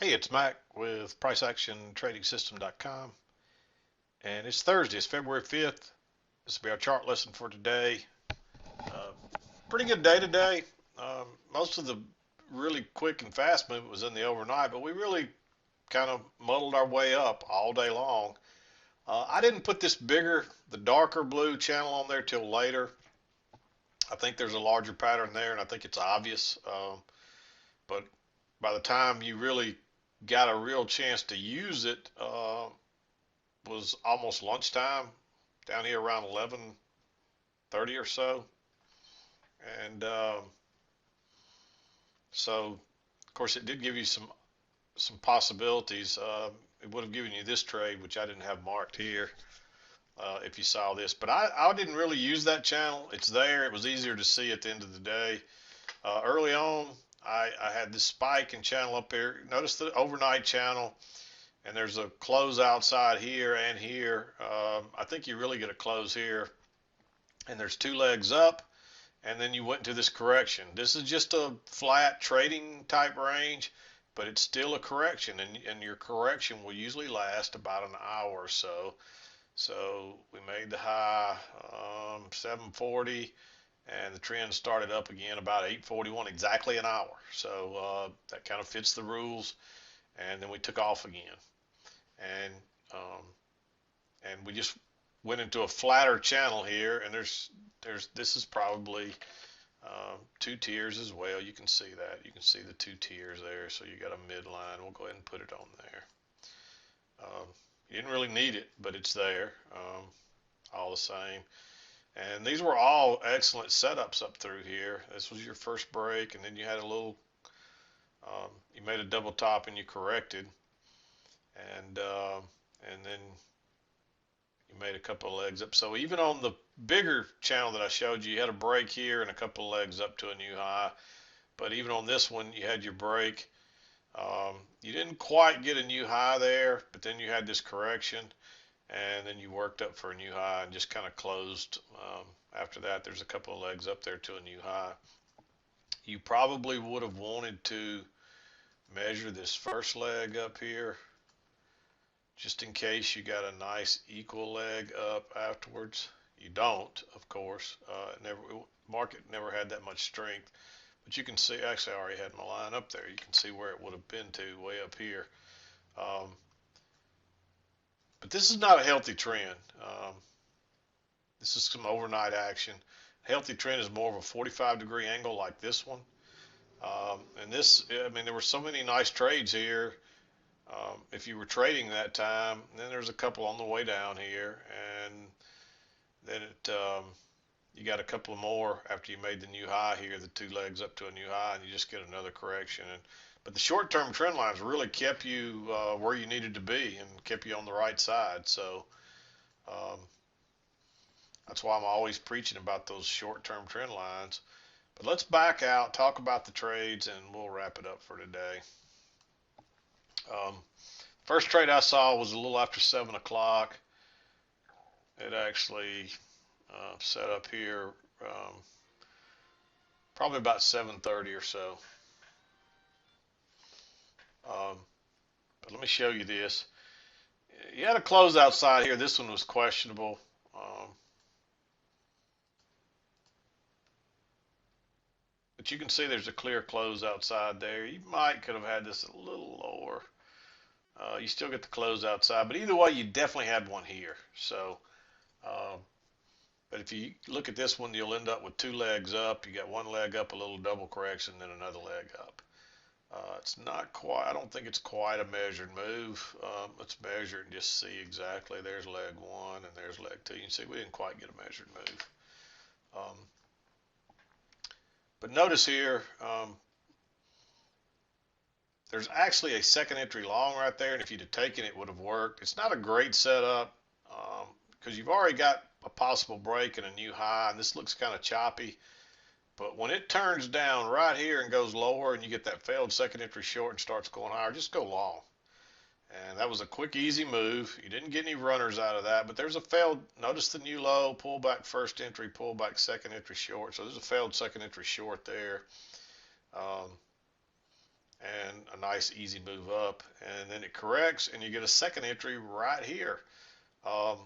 Hey, it's Mack with PriceActionTradingSystem.com, and it's Thursday. It's February 5th. This will be our chart lesson for today. Uh, Pretty good day today. Most of the really quick and fast movement was in the overnight, but we really kind of muddled our way up all day long. I didn't put this bigger, the darker blue channel on there till later. I think there's a larger pattern there, and I think it's obvious. But by the time you really got a real chance to use it, was almost lunchtime down here around 11:30 or so, and so of course it did give you some possibilities. It would have given you this trade, which I didn't have marked here, if you saw this. But I didn't really use that channel. It's there. It was easier to see at the end of the day. Early on, I had this spike and channel up here. Notice the overnight channel, and there's a close outside here and here. I think you really get a close here, and there's two legs up, and then you went into this correction. This is just a flat trading type range, but it's still a correction, and your correction will usually last about an hour or so. So we made the high 740, and the trend started up again about 841, exactly an hour. So that kind of fits the rules, and then we took off again, and um, we just went into a flatter channel here, and there's this is probably two tiers as well. You can see that. You can see the two tiers there. So you got a midline. We'll go ahead and put it on there. You didn't really need it, but it's there all the same. And these were all excellent setups up through here. This was your first break, and then you had a little, you made a double top and you corrected, and then you made a couple of legs up. So even on the bigger channel that I showed you, you had a break here and a couple of legs up to a new high. But even on this one, you had your break. You didn't quite get a new high there, but then you had this correction, and then you worked up for a new high and just kind of closed. After that, there's a couple of legs up there to a new high. You probably would have wanted to measure this first leg up here, just in case you got a nice equal leg up afterwards. You don't, of course. Market never had that much strength, but you can see. Actually, I already had my line up there. You can see where it would have been to way up here. Um, but this is not a healthy trend. This is some overnight action. Healthy trend is more of a 45-degree angle like this one. And this, I mean, there were so many nice trades here. If you were trading that time, then there's a couple on the way down here, and then you got a couple of more after you made the new high here, the two legs up to a new high, and you just get another correction. But the short-term trend lines really kept you where you needed to be and kept you on the right side. So um, that's why I'm always preaching about those short-term trend lines. But let's back out, talk about the trades, and we'll wrap it up for today. Um, First trade I saw was a little after 7 o'clock. It actually set up here probably about 7:30 or so. Um, but let me show you this. You had a close outside here. This one was questionable. But you can see there's a clear close outside there. You might could have had this a little lower. You still get the close outside, but either way, you definitely had one here. So, um, but if you look at this one, you'll end up with two legs up. You got one leg up, a little double correction, then another leg up. It's not quite, I don't think it's quite a measured move. Let's measure it and just see exactly. There's leg one and there's leg two. You can see we didn't quite get a measured move. Um, but notice here, there's actually a second entry long right there, and if you'd have taken it, it would have worked. It's not a great setup because you've already got a possible break and a new high, and this looks kind of choppy. But when it turns down right here and goes lower, and you get that failed second entry short and starts going higher, just go long. And that was a quick, easy move. You didn't get any runners out of that, but there's a failed, notice the new low, pull back first entry, pull back second entry short. So there's a failed second entry short there. Um, and a nice easy move up, and then it corrects and you get a second entry right here. Um,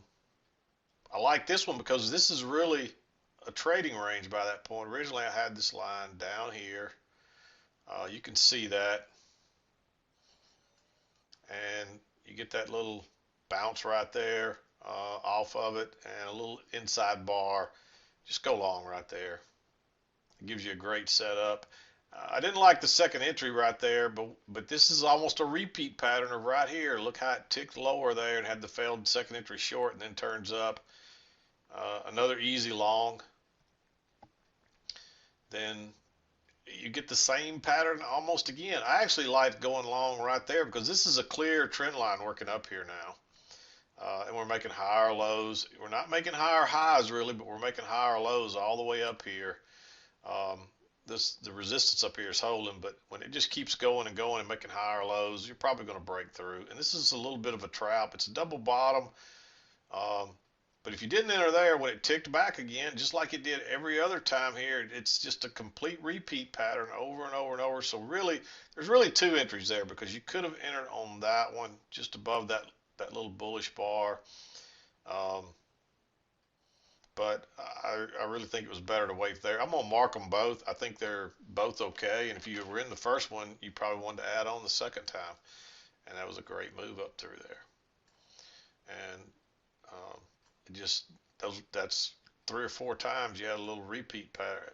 I like this one because this is really a trading range by that point. Originally I had this line down here. You can see that, and you get that little bounce right there off of it, and a little inside bar. Just go long right there. It gives you a great setup. I didn't like the second entry right there, but this is almost a repeat pattern of right here. Look how it ticked lower there and had the failed second entry short and then turns up. Another easy long. Then you get the same pattern almost again. I actually like going long right there because this is a clear trend line working up here now. And we're making higher lows. We're not making higher highs really, but we're making higher lows all the way up here. Um, the resistance up here is holding, but when it just keeps going and going and making higher lows, you're probably going to break through. And this is a little bit of a trap. It's a double bottom. Um, but if you didn't enter there when it ticked back again, just like it did every other time here, it's just a complete repeat pattern over and over and over. So really, there's really two entries there because you could have entered on that one just above that little bullish bar. Um, but I really think it was better to wait there. I'm going to mark them both. I think they're both okay. And if you were in the first one, you probably wanted to add on the second time. And that was a great move up through there. And it just, that's 3 or 4 times you had a little repeat pattern.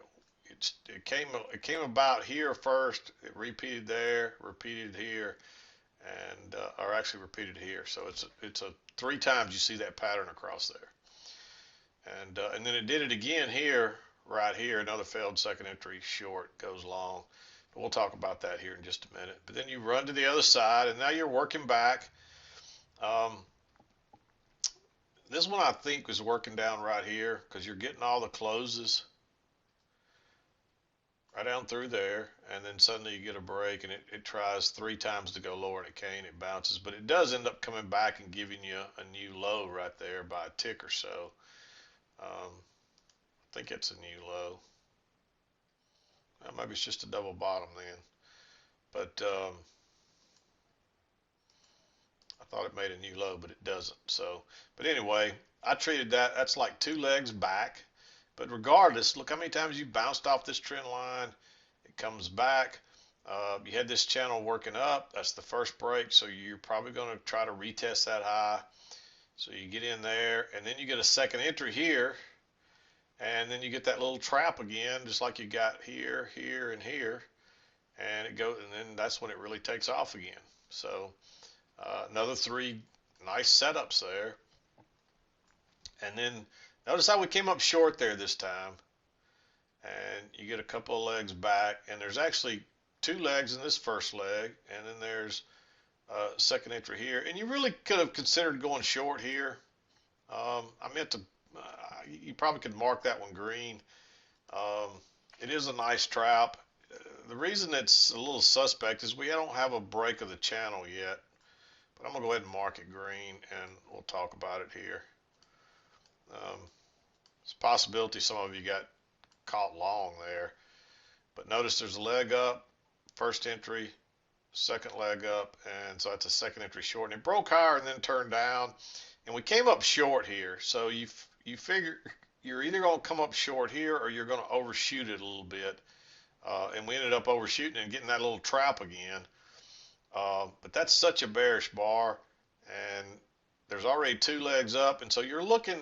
It came about here first. It repeated there, repeated here, and or actually repeated here. So it's a 3 times you see that pattern across there. And then it did it again here, right here. Another failed second entry short goes long. But we'll talk about that here in just a minute. But then you run to the other side, and now you're working back. This one I think is working down right here because you're getting all the closes right down through there, and then suddenly you get a break, and it tries 3 times to go lower, and it can't. It bounces, but it does end up coming back and giving you a new low right there by a tick or so. I think it's a new low. Maybe it's just a double bottom then, but I thought it made a new low, but it doesn't. So, but anyway, I treated that. That's like 2 legs back. But regardless, look how many times you bounced off this trend line. It comes back. You had this channel working up. That's the first break. So you're probably going to try to retest that high. So you get in there, and then you get a second entry here. And then you get that little trap again, just like you got here, here, and here. And it goes, and then that's when it really takes off again. So another 3 nice setups there. And then notice how we came up short there this time. And you get a couple of legs back. And there's actually 2 legs in this first leg. And then there's a second entry here. And you really could have considered going short here. I meant to, you probably could mark that one green. It is a nice trap. The reason it's a little suspect is we don't have a break of the channel yet. But I'm going to go ahead and mark it green, and we'll talk about it here. It's a possibility some of you got caught long there. But notice there's a leg up, first entry, second leg up, and so that's a second entry short. And it broke higher and then turned down. And we came up short here. So you figure you're either going to come up short here or you're going to overshoot it a little bit. And we ended up overshooting and getting that little trap again. But that's such a bearish bar, and there's already 2 legs up, and so you're looking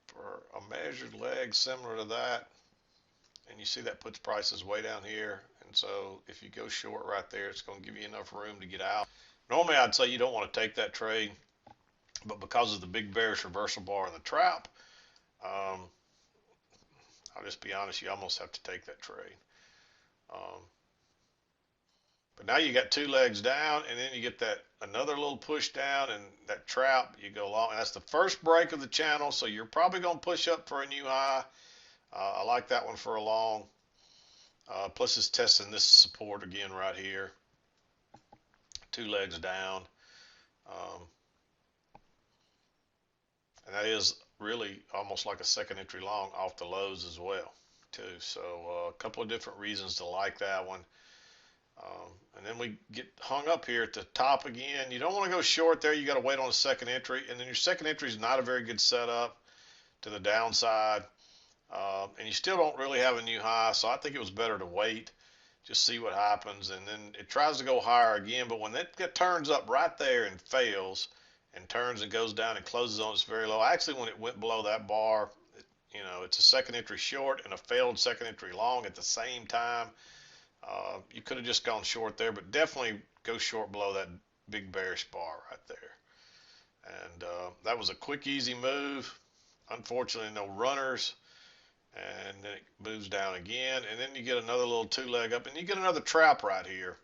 for a measured leg similar to that, and you see that puts prices way down here, and so if you go short right there, it's going to give you enough room to get out. Normally I'd say you don't want to take that trade, but because of the big bearish reversal bar in the trap, I'll just be honest, you almost have to take that trade. But now you got 2 legs down, and then you get that another little push down, and that trap, you go long. And that's the first break of the channel, so you're probably going to push up for a new high. I like that one for a long. Plus it's testing this support again right here. 2 legs down. And that is really almost like a second entry long off the lows as well. too. So a couple of different reasons to like that one. And then we get hung up here at the top again. You don't want to go short there. You got to wait on a second entry. And then your second entry is not a very good setup to the downside. And you still don't really have a new high. So I think it was better to wait, just see what happens. And then it tries to go higher again. But when it turns up right there and fails and turns and goes down and closes on its very low, actually when it went below that bar, it's a second entry short and a failed second entry long at the same time. You could have just gone short there, but definitely go short below that big bearish bar right there. And that was a quick, easy move. Unfortunately, no runners. And then it moves down again. And then you get another little two leg up, and you get another trap right here.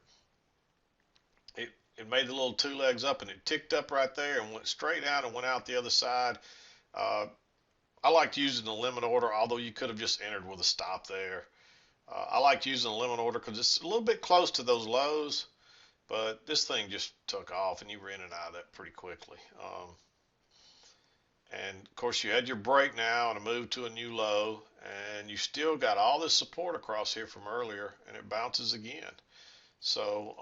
It made the little two legs up, and it ticked up right there and went straight out and went out the other side. Uh, I liked using the limit order, although you could have just entered with a stop there. I like using the limit order because it's a little bit close to those lows, but this thing just took off and you were in and out of that pretty quickly. And of course, you had your break now and a move to a new low, and you still got all this support across here from earlier, and it bounces again. So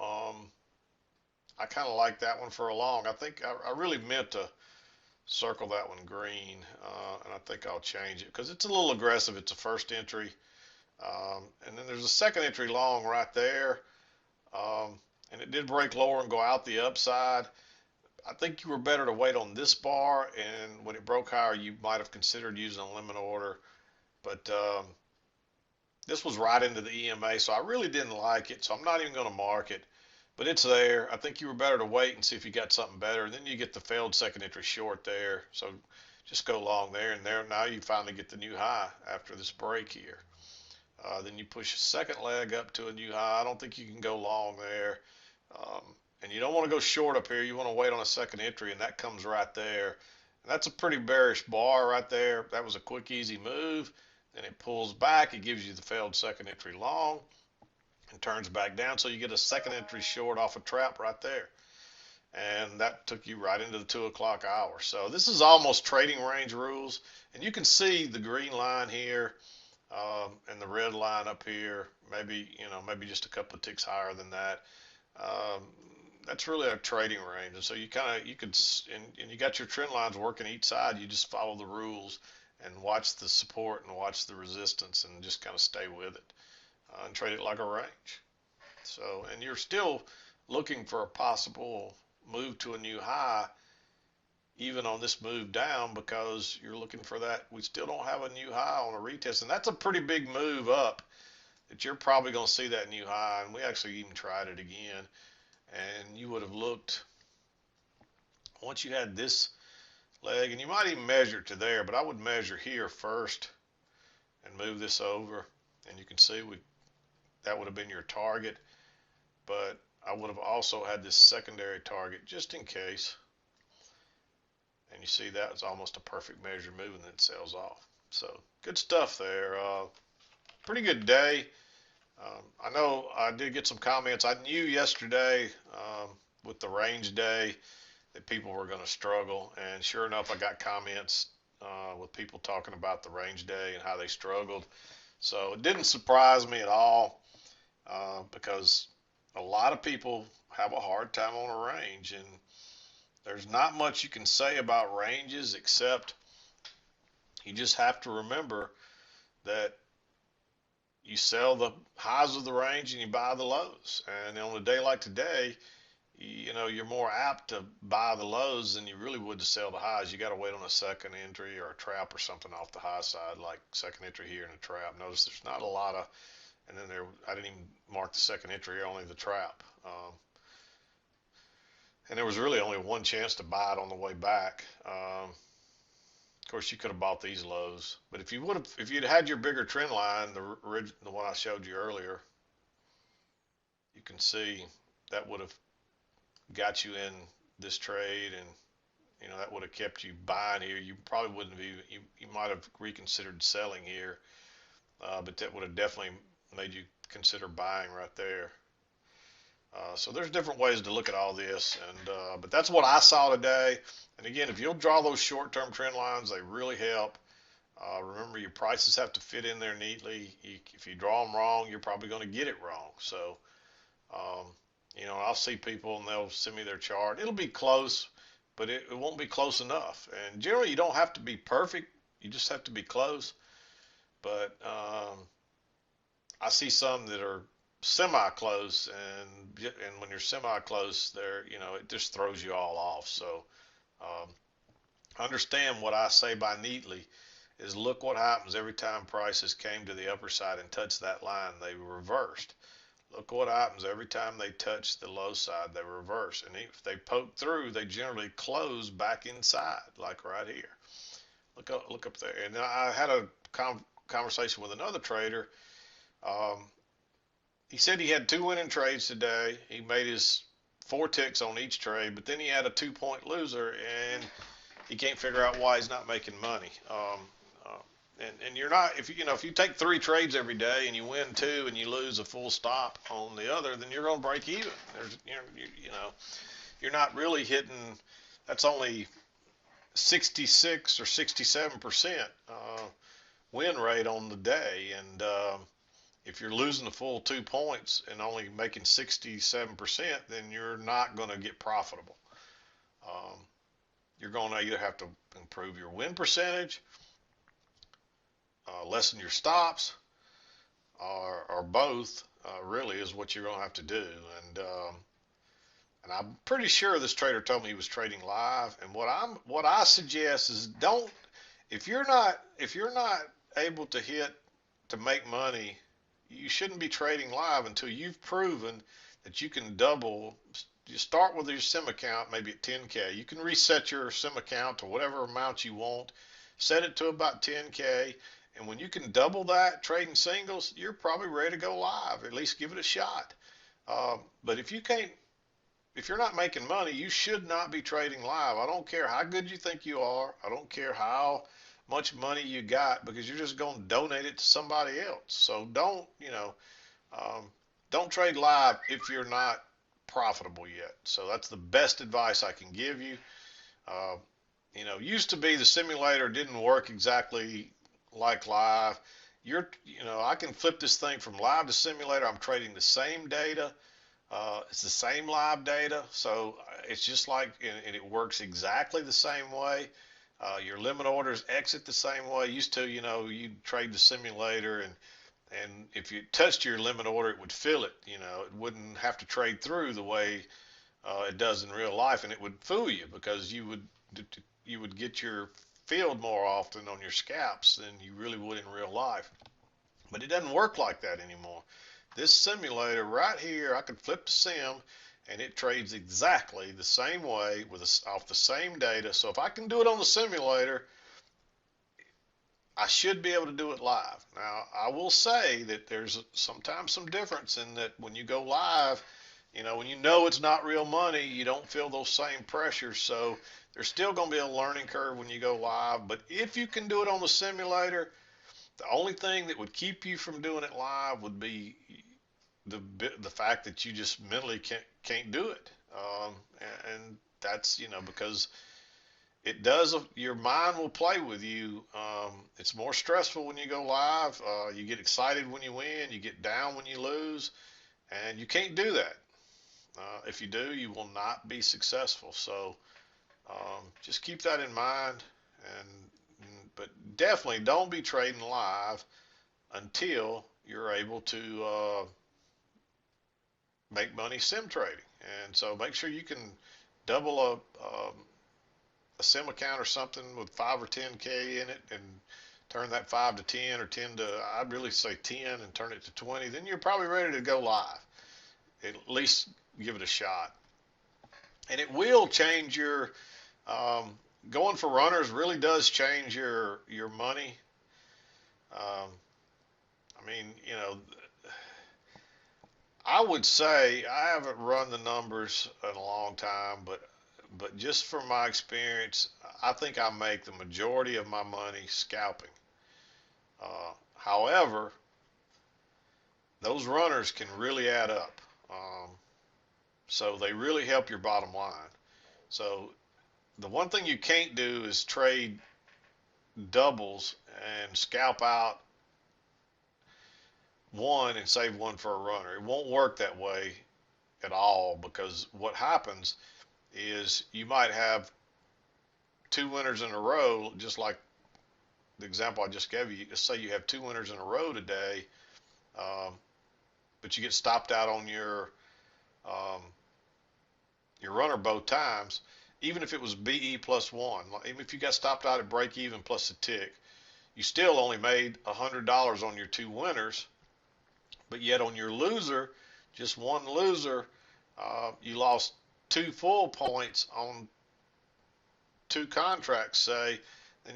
I kind of like that one for a long. I think I really meant to circle that one green, and I think I'll change it because it's a little aggressive. It's a first entry. And then there's a second entry long right there. And it did break lower and go out the upside. I think you were better to wait on this bar, and when it broke higher, you might have considered using a limit order. But this was right into the EMA, so I really didn't like it, so I'm not even going to mark it. But it's there. I think you were better to wait and see if you got something better. And then you get the failed second entry short there. So just go long there, and there now you finally get the new high after this break here. Then you push a second leg up to a new high. I don't think you can go long there. And you don't want to go short up here. You want to wait on a second entry, and that comes right there. And that's a pretty bearish bar right there. That was a quick, easy move. Then it pulls back. It gives you the failed second entry long and turns back down. So you get a second entry short off a trap right there. And that took you right into the 2 o'clock hour. So this is almost trading range rules. And you can see the green line here. And the red line up here, maybe just a couple of ticks higher than that. That's really a trading range, and so you could, and you got your trend lines working each side. You just follow the rules and watch the support and watch the resistance, and just kind of stay with it and trade it like a range. So, and you're still looking for a possible move to a new high, even on this move down, because you're looking for that. We still don't have a new high on a retest, and that's a pretty big move up that you're probably going to see that new high. And we actually even tried it again, and you would have looked once you had this leg, and you might even measure to there, but I would measure here first and move this over, and you can see that would have been your target, but I would have also had this secondary target just in case. And you see that was almost a perfect measure move, and then it sells off. So good stuff there. Pretty good day. I know I did get some comments. I knew yesterday with the range day that people were going to struggle, and sure enough, I got comments with people talking about the range day and how they struggled. So it didn't surprise me at all because a lot of people have a hard time on a range, and there's not much you can say about ranges except you just have to remember that you sell the highs of the range and you buy the lows. And on a day like today, you're more apt to buy the lows than you really would to sell the highs. You got to wait on a second entry or a trap or something off the high side, like second entry here and a trap. Notice there's not a lot of, and then I didn't even mark the second entry, only the trap. And there was really only one chance to buy it on the way back. Of course, you could have bought these lows, but if you'd had your bigger trend line, the one I showed you earlier, you can see that would have got you in this trade, and that would have kept you buying here. You probably wouldn't have you might have reconsidered selling here, but that would have definitely made you consider buying right there. So there's different ways to look at all this, but that's what I saw today. And again, if you'll draw those short-term trend lines, they really help. Remember, your prices have to fit in there neatly. If you draw them wrong, you're probably going to get it wrong. So, um, I'll see people and they'll send me their chart. It'll be close, but it won't be close enough. And generally, you don't have to be perfect. You just have to be close. But I see some that are semi-close, and when you're semi-close, there, it just throws you all off. So um, understand what I say by neatly is look what happens every time prices came to the upper side and touched that line, they reversed. Look what happens every time they touch the low side, they reverse. And if they poke through, they generally close back inside, like right here. Look up there. And I had a conversation with another trader. Um, he said he had 2 winning trades today. He made his 4 ticks on each trade, but then he had a 2-point loser, and he can't figure out why he's not making money. And you're not, if you take 3 trades every day and you win 2 and you lose a full stop on the other, then you're going to break even. You're not really hitting. That's only 66 or 67% win rate on the day, and if you're losing the full 2 points and only making 67%, then you're not going to get profitable. Um, you're going to either have to improve your win percentage, lessen your stops, or both. Really, is what you're going to have to do. And I'm pretty sure this trader told me he was trading live. And what I suggest is don't if you're not able to make money, you shouldn't be trading live until you've proven that you can double. You start with your sim account maybe at 10K. You can reset your sim account to whatever amount you want. Set it to about 10K. And when you can double that trading singles, you're probably ready to go live. At least give it a shot. But if you're not making money, you should not be trading live. I don't care how good you think you are. I don't care how much money you got, because you're just going to donate it to somebody else. So don't trade live if you're not profitable yet. So that's the best advice I can give you. Uh, used to be the simulator didn't work exactly like live. I can flip this thing from live to simulator. I'm trading the same data. It's the same live data, so it's just like, and it works exactly the same way. Your limit orders exit the same way. Used to, you'd trade the simulator, and if you touched your limit order, it would fill it. It wouldn't have to trade through the way it does in real life, and it would fool you because you would get your filled more often on your scalps than you really would in real life. But it doesn't work like that anymore. This simulator right here, I can flip the sim, and it trades exactly the same way off the same data. So if I can do it on the simulator, I should be able to do it live. Now, I will say that there's sometimes some difference in that when you go live, when it's not real money, you don't feel those same pressures. So there's still going to be a learning curve when you go live. But if you can do it on the simulator, the only thing that would keep you from doing it live would be the fact that you just mentally can't do it. And that's because it does. Your mind will play with you. It's more stressful when you go live. You get excited when you win. You get down when you lose, and you can't do that. If you do, you will not be successful. So just keep that in mind. But definitely don't be trading live until you're able to make money sim trading. And so make sure you can double a sim account or something with 5 or 10K in it, and turn that 5 to 10 or 10 to, I'd really say 10, and turn it to 20. Then you're probably ready to go live. At least give it a shot. And it will change your, going for runners really does change your money. I mean, I would say I haven't run the numbers in a long time, but just from my experience, I think I make the majority of my money scalping. However, those runners can really add up. So they really help your bottom line. So the one thing you can't do is trade doubles and scalp out one and save one for a runner. It won't work that way at all, because what happens is you might have two winners in a row, just like the example I just gave you. Let's say you have two winners in a row today, um, but you get stopped out on um, your runner both times. Even if it was BE plus one, even if you got stopped out at break even plus a tick, you still only made $100 on your two winners. But yet on your loser, just one loser, you lost 2 full points on two contracts, say, then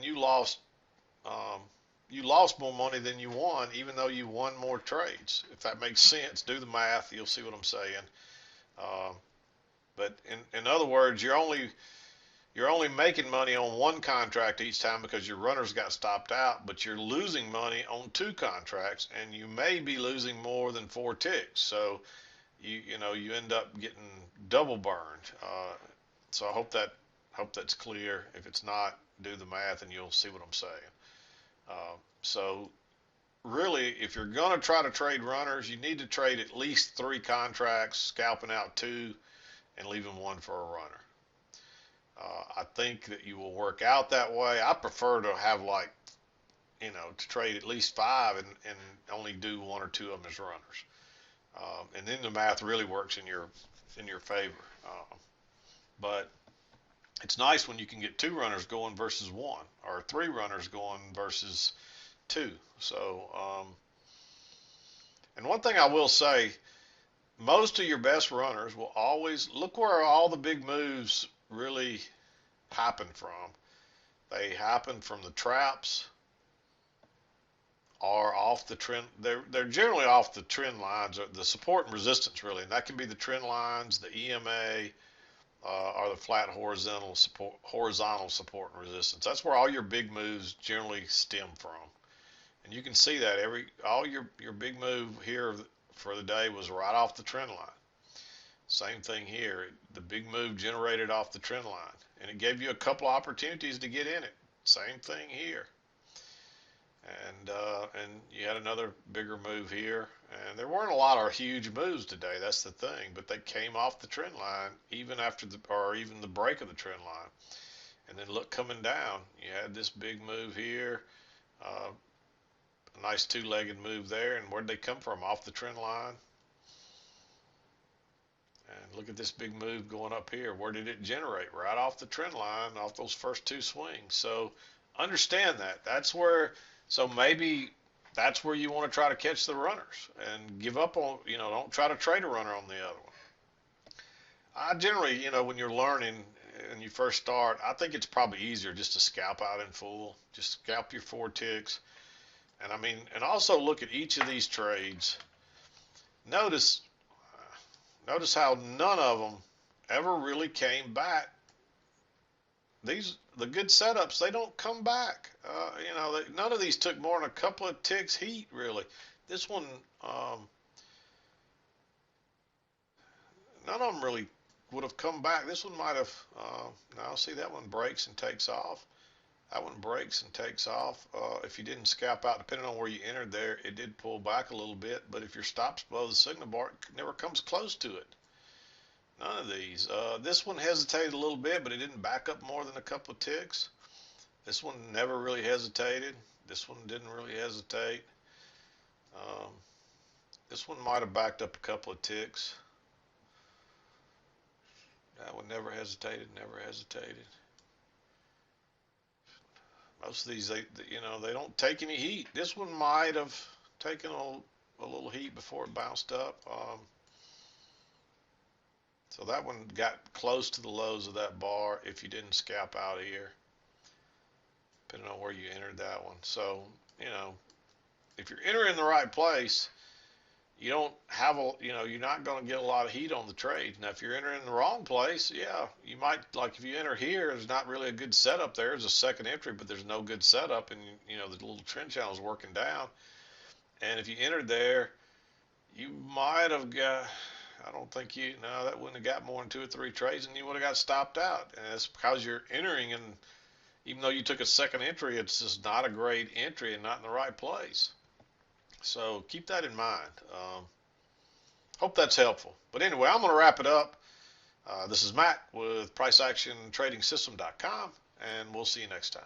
um, you lost more money than you won, even though you won more trades. If that makes sense, do the math. You'll see what I'm saying. Um, but in other words, you're only making money on one contract each time because your runners got stopped out, but you're losing money on two contracts, and you may be losing more than 4 ticks. So you end up getting double burned. So I hope that's clear. If it's not, do the math and you'll see what I'm saying. So really, if you're going to try to trade runners, you need to trade at least 3 contracts, scalping out 2 and leaving 1 for a runner. I think that you will work out that way. I prefer to have to trade at least 5 and only do 1 or 2 of them as runners. And then the math really works in your favor. But it's nice when you can get 2 runners going versus 1, or 3 runners going versus 2. So, and one thing I will say, most of your best runners will always look where all the big moves really happen from. They happen from the traps or off the trend. They're generally off the trend lines, or the support and resistance really, and that can be the trend lines, the EMA, or the flat horizontal support and resistance. That's where all your big moves generally stem from. And you can see that all your big move here for the day was right off the trend line. Same thing here. The big move generated off the trend line, and it gave you a couple opportunities to get in it. Same thing here. And you had another bigger move here, and there weren't a lot of huge moves today. That's the thing, but they came off the trend line even after even the break of the trend line. And then look, coming down, you had this big move here, a nice 2-legged move there, and where'd they come from? Off the trend line. And look at this big move going up here. Where did it generate? Right off the trend line, off those first 2 swings. So understand that. So maybe that's where you want to try to catch the runners and give up on, don't try to trade a runner on the other one. I generally, when you're learning and you first start, I think it's probably easier just to scalp out in full. Just scalp your 4 ticks. And also look at each of these trades. Notice how none of them ever really came back. The good setups, they don't come back. None of these took more than a couple of ticks heat, really. This one, none of them really would have come back. This one might have. Now see, that one breaks and takes off. That one breaks and takes off. If you didn't scalp out, depending on where you entered there, it did pull back a little bit. But if your stop's below the signal bar, it never comes close to it. None of these. This one hesitated a little bit, but it didn't back up more than a couple of ticks. This one never really hesitated. This one didn't really hesitate. Um, this one might have backed up a couple of ticks. That one never hesitated, never hesitated. Most of these, they don't take any heat. This one might have taken a little heat before it bounced up. So that one got close to the lows of that bar if you didn't scalp out here, depending on where you entered that one. So, if you're entering the right place, you don't have you're not going to get a lot of heat on the trade. Now, if you're entering the wrong place, yeah, you might, like if you enter here, there's not really a good setup there. There's a second entry, but there's no good setup, and, the little trend channel is working down. And if you entered there, you might have got, I don't think that wouldn't have got more than 2 or 3 trades, and you would have got stopped out. And it's because you're entering even though you took a second entry, it's just not a great entry and not in the right place. So keep that in mind. Hope that's helpful. But anyway, I'm going to wrap it up. This is Mack with PriceActionTradingSystem.com, and we'll see you next time.